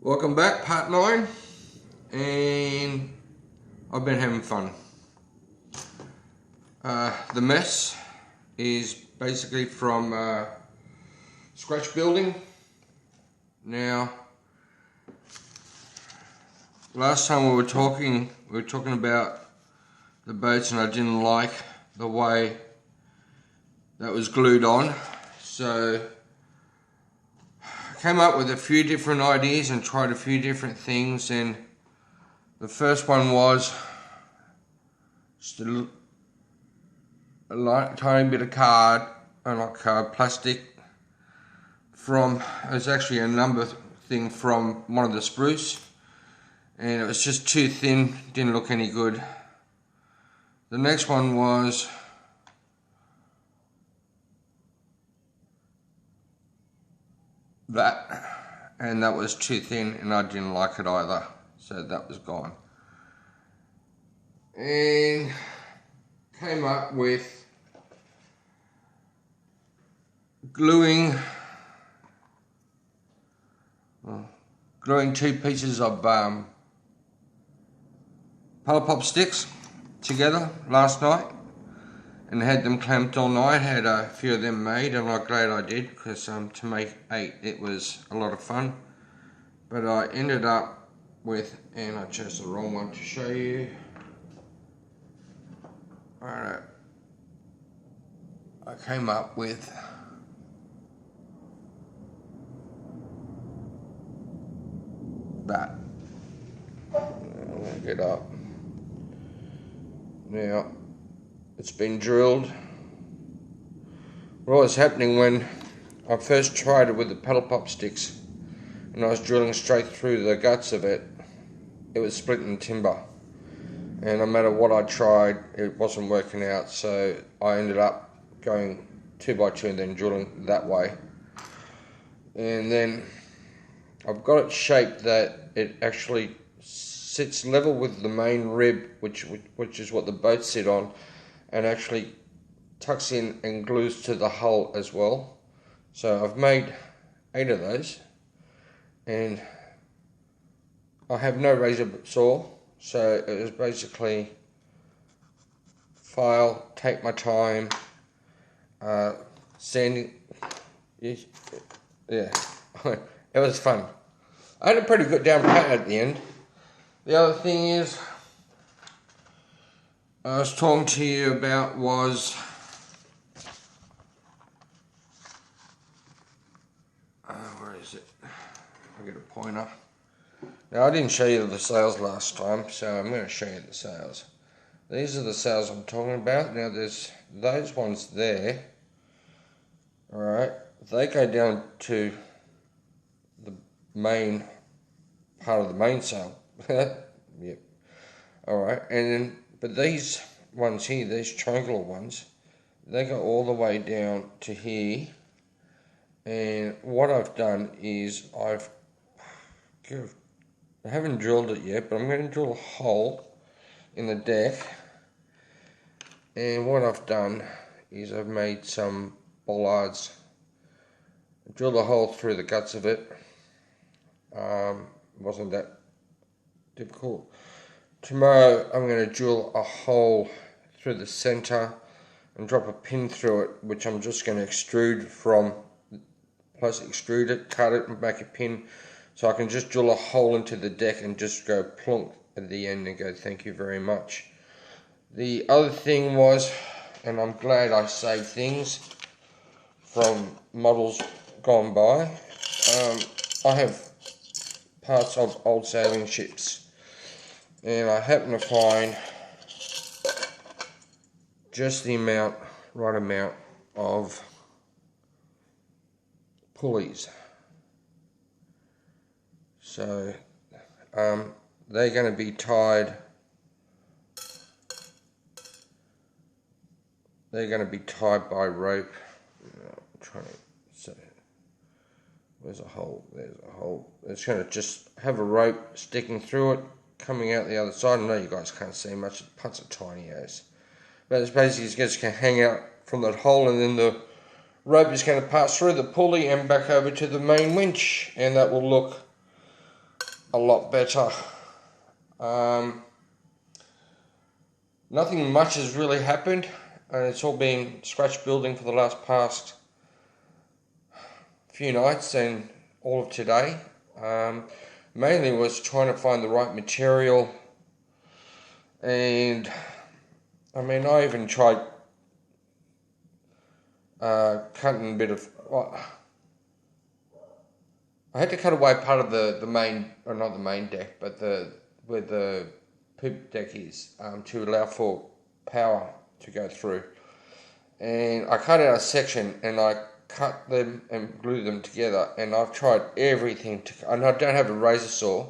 Welcome back, part 9, and I've been having fun. The mess is basically from scratch building. Now, last time we were talking about the boats, and I didn't like the way that was glued on, so I came up with a few different ideas and tried a few different things. And the first one was just a tiny bit of plastic from, it was actually a number thing from one of the spruce, and it was just too thin, didn't look any good. The next one was that, and that was too thin and I didn't like it either, so that was gone. And came up with gluing two pieces of pop sticks together last night, and had them clamped all night. Had a few of them made, and I'm glad I did, because to make 8 it was a lot of fun. But I ended up with, and I chose the wrong one to show you. Alright, I came up with that. I'm going to get up. Now, it's been drilled. What was happening when I first tried it with the paddle pop sticks, and I was drilling straight through the guts of it, it was splitting timber. And no matter what I tried, it wasn't working out, so I ended up going 2x2 and then drilling that way. And then I've got it shaped that it actually sits level with the main rib, which is what the boats sit on, and actually tucks in and glues to the hull as well. So I've made 8 of those, and I have no razor saw, so it was basically file, take my time, sanding. Yeah, it was fun. I had a pretty good down pat at the end. The other thing is, I was talking to you about was where is it? I'll get a pointer. Now, I didn't show you the sails last time, so I'm going to show you the sails. These are the sails I'm talking about. Now, there's those ones there. Alright, they go down to the main part of the mainsail. Yep. Alright, and then, but these ones here, these triangular ones, they go all the way down to here. And what I've done is I haven't drilled it yet, but I'm going to drill a hole in the deck. And what I've done is I've made some bollards. Drilled a hole through the guts of it. Wasn't that difficult. Tomorrow I'm going to drill a hole through the center and drop a pin through it, which I'm just going to extrude from, plus extrude it, cut it and make a pin, so I can just drill a hole into the deck and just go plonk at the end and go thank you very much. The other thing was, and I'm glad I saved things from models gone by, I have parts of old sailing ships, and I happen to find just the right amount of pulleys. So they're going to be tied. They're going to be tied by rope. I'm trying to say, where's a hole? There's a hole. It's going to just have a rope sticking through it, coming out the other side. I know you guys can't see much. The putts are tiny as, but it's basically just going to hang out from that hole, and then the rope is going to pass through the pulley and back over to the main winch, and that will look a lot better. Nothing much has really happened, and it's all been scratch building for the past few nights and all of today. Mainly was trying to find the right material, and I mean, I even tried cutting a bit of. I had to cut away part of the main, or not the main deck, but where the poop deck is, to allow for power to go through. And I cut out a section, and I cut them and glue them together. And I've tried everything to, and I don't have a razor saw,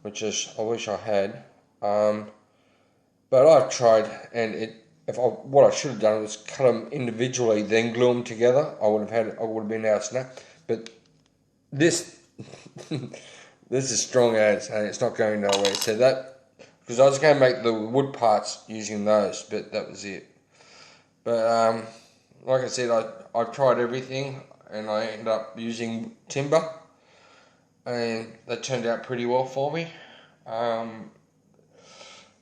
which is I wish I had. But I've tried, and what I should have done was cut them individually, then glue them together. I would have been able to snap. But this this is strong as, and it's not going nowhere. So that, because I was going to make the wood parts using those, but that was it. But like I said, I tried everything, and I ended up using timber, and that turned out pretty well for me.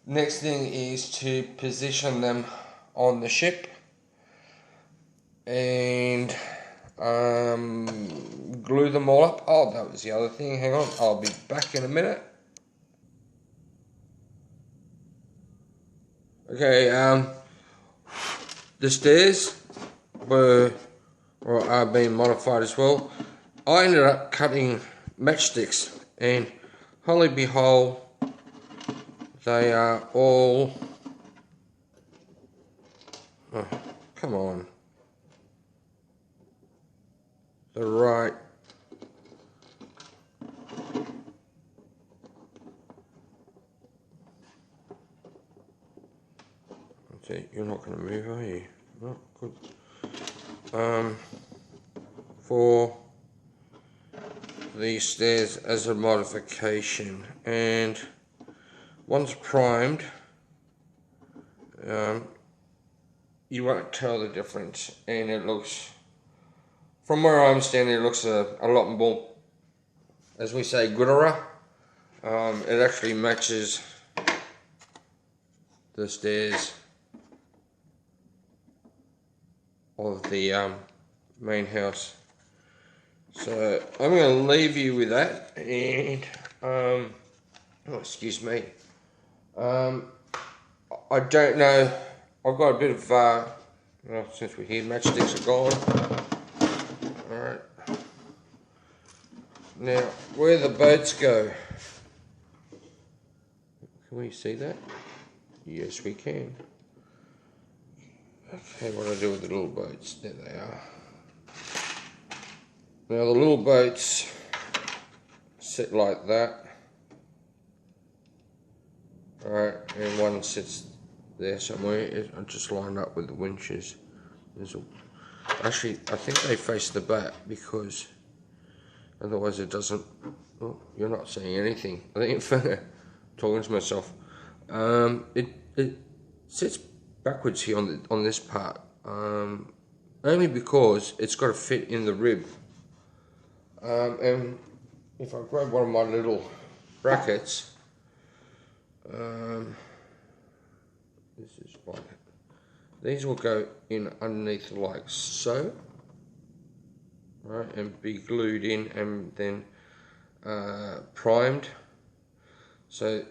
Next thing is to position them on the ship, and glue them all up. Oh, that was the other thing. Hang on, I'll be back in a minute. Okay, the stairs are being modified as well. I ended up cutting matchsticks, and holy behold, they are all. Oh, come on. The right. Okay, you're not going to move, are you? Oh, good. For these stairs as a modification, and once primed, you won't tell the difference, and it looks, from where I'm standing, it looks a lot more, as we say, gooder. It actually matches the stairs of the main house. So I'm going to leave you with that, and oh, excuse me. I don't know. I've got a bit of well, since we're here, matchsticks are gone. Alright. Now, where the boats go. Can we see that? Yes, we can. Okay, what do I do with the little boats? There they are. Now, the little boats sit like that. Alright, and one sits there somewhere. I just lined up with the winches. Actually, I think they face the back, because otherwise it doesn't. Oh, you're not saying anything. I think I'm talking to myself. It sits backwards here on this part, only because it's got to fit in the rib. And if I grab one of my little brackets, this is like, these will go in underneath like so, right, and be glued in and then primed. So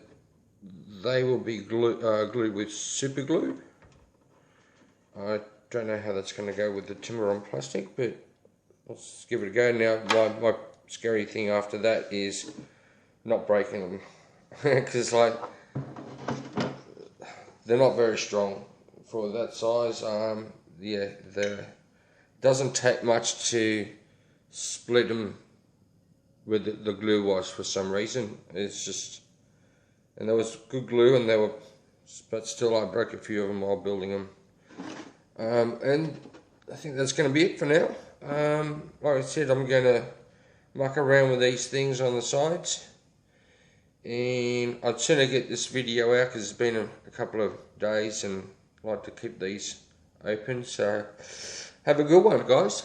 they will be glued with super glue. I don't know how that's going to go with the timber on plastic, but let's give it a go. Now, my scary thing after that is not breaking them, because like they're not very strong for that size. Yeah, doesn't take much to split them with the glue was for some reason. It's just, and there was good glue, and but still I broke a few of them while building them. And I think that's going to be it for now. Like I said, I'm going to muck around with these things on the sides, and I'd sooner get this video out because it's been a couple of days, and I like to keep these open. So have a good one, guys.